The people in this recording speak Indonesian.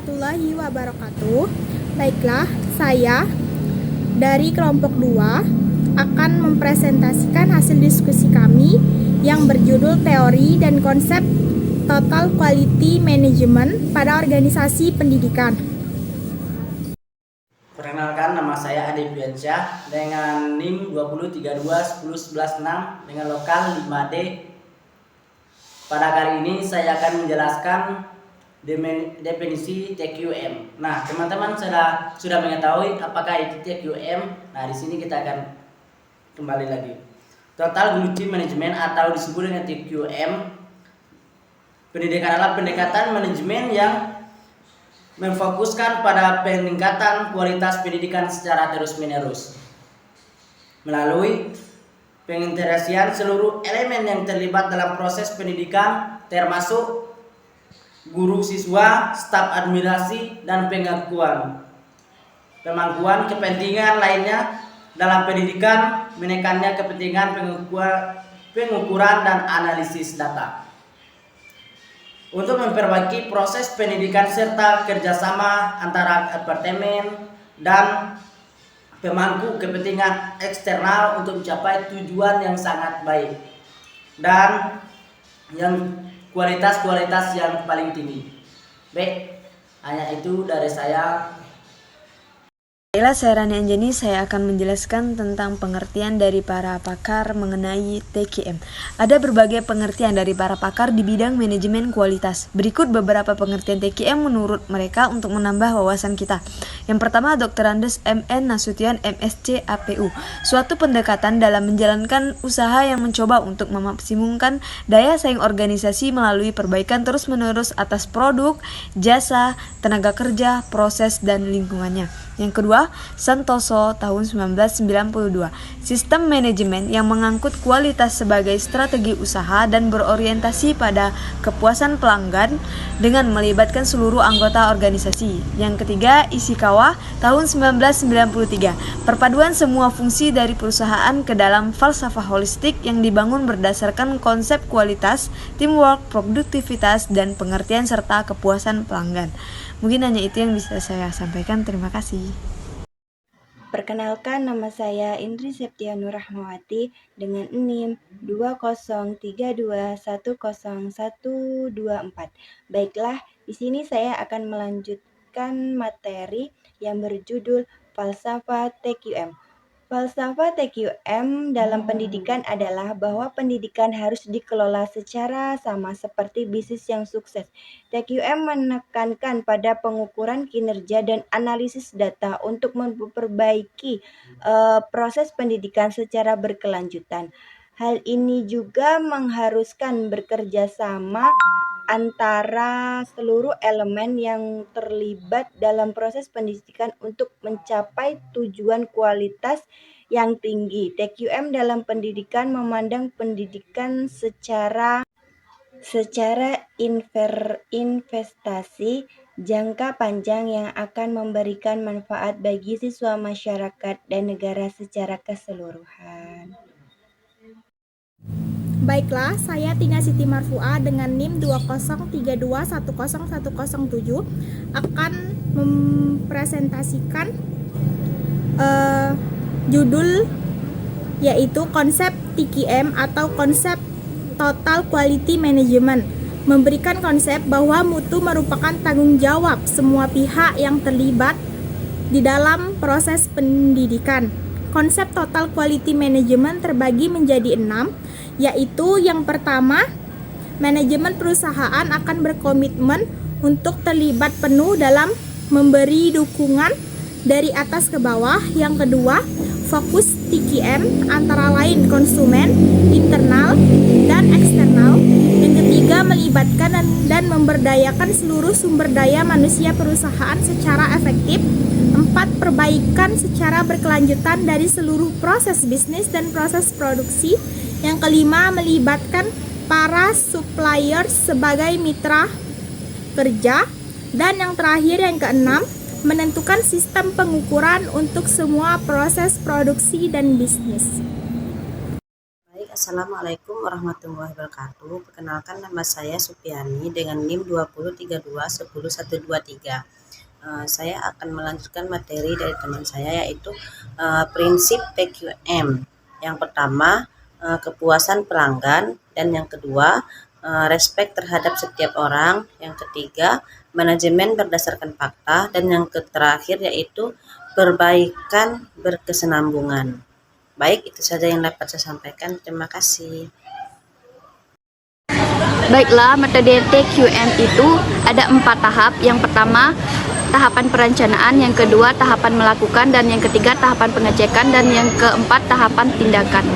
warahmatullahi wabarakatuh. Baiklah, saya dari kelompok 2 akan mempresentasikan hasil diskusi kami yang berjudul Teori dan Konsep Total Quality Management pada Organisasi Pendidikan. Perkenalkan, nama saya Ade Biansyah dengan NIM 2032101116 dengan lokal 5D. Pada kali ini saya akan menjelaskan definisi TQM. Nah, teman-teman sudah mengetahui apakah itu TQM. Nah, di sini kita akan kembali lagi. Total Quality Management atau disebut dengan TQM. Pendidikan adalah pendekatan manajemen yang memfokuskan pada peningkatan kualitas pendidikan secara terus-menerus melalui pengintegrasian seluruh elemen yang terlibat dalam proses pendidikan, termasuk guru, siswa, staf administrasi, dan pemangkuan kepentingan lainnya dalam pendidikan, menekannya kepentingan pengukuran dan analisis data untuk memperbaiki proses pendidikan serta kerjasama antara departemen dan pemangku kepentingan eksternal untuk mencapai tujuan yang sangat baik dan yang kualitas yang paling tinggi. Baik, hanya itu dari saya. Baiklah, saya Rani Anjani, saya akan menjelaskan tentang pengertian dari para pakar mengenai TQM. Ada berbagai pengertian dari para pakar di bidang manajemen kualitas. Berikut beberapa pengertian TQM menurut mereka untuk menambah wawasan kita. Yang pertama, Dr. Andes M.N. Nasution, MSc, APU. Suatu pendekatan dalam menjalankan usaha yang mencoba untuk memaksimumkan daya saing organisasi melalui perbaikan terus-menerus atas produk, jasa, tenaga kerja, proses, dan lingkungannya. Yang kedua, Santoso tahun 1992. Sistem manajemen yang mengangkut kualitas sebagai strategi usaha dan berorientasi pada kepuasan pelanggan dengan melibatkan seluruh anggota organisasi. Yang ketiga, Ishikawa tahun 1993. Perpaduan semua fungsi dari perusahaan ke dalam falsafah holistik yang dibangun berdasarkan konsep kualitas, teamwork, produktivitas, dan pengertian serta kepuasan pelanggan. Mungkin hanya itu yang bisa saya sampaikan. Terima kasih. Perkenalkan, nama saya Indri Septianur Rahmawati dengan NIM 2032101124. Baiklah, di sini saya akan melanjutkan materi yang berjudul Falsafah TQM. Falsafah TQM dalam pendidikan adalah bahwa pendidikan harus dikelola secara sama seperti bisnis yang sukses. TQM menekankan pada pengukuran kinerja dan analisis data untuk memperbaiki proses pendidikan secara berkelanjutan. Hal ini juga mengharuskan bekerja sama antara seluruh elemen yang terlibat dalam proses pendidikan untuk mencapai tujuan kualitas yang tinggi. TQM dalam pendidikan memandang pendidikan secara investasi jangka panjang yang akan memberikan manfaat bagi siswa, masyarakat, dan negara secara keseluruhan. Baiklah, saya Tina Siti Marfua dengan NIM 2032101107 akan mempresentasikan judul yaitu konsep TQM atau konsep Total Quality Management. Memberikan konsep bahwa mutu merupakan tanggung jawab semua pihak yang terlibat di dalam proses pendidikan. Konsep Total Quality Management terbagi menjadi 6, yaitu yang pertama, manajemen perusahaan akan berkomitmen untuk terlibat penuh dalam memberi dukungan dari atas ke bawah. Yang kedua, fokus TQM antara lain konsumen, internal, dan eksternal. Yang ketiga, melibatkan dan memberdayakan seluruh sumber daya manusia perusahaan secara efektif. 4. Perbaikan secara berkelanjutan dari seluruh proses bisnis dan proses produksi. Yang kelima, melibatkan para supplier sebagai mitra kerja. Dan yang terakhir, yang keenam, menentukan sistem pengukuran untuk semua proses produksi dan bisnis. Baik, Assalamualaikum warahmatullahi wabarakatuh. Perkenalkan, nama saya Supiani dengan NIM 2032101123. Saya akan melanjutkan materi dari teman saya, yaitu prinsip TQM. Yang pertama, kepuasan pelanggan, dan yang kedua, respek terhadap setiap orang. Yang ketiga, manajemen berdasarkan fakta, dan yang terakhir yaitu perbaikan berkesinambungan. Baik, itu saja yang dapat saya sampaikan. Terima kasih. Baiklah, metode TQM itu ada 4 tahap. Yang pertama, tahapan perencanaan, yang kedua, tahapan melakukan, dan yang ketiga, tahapan pengecekan, dan yang keempat, tahapan tindakan.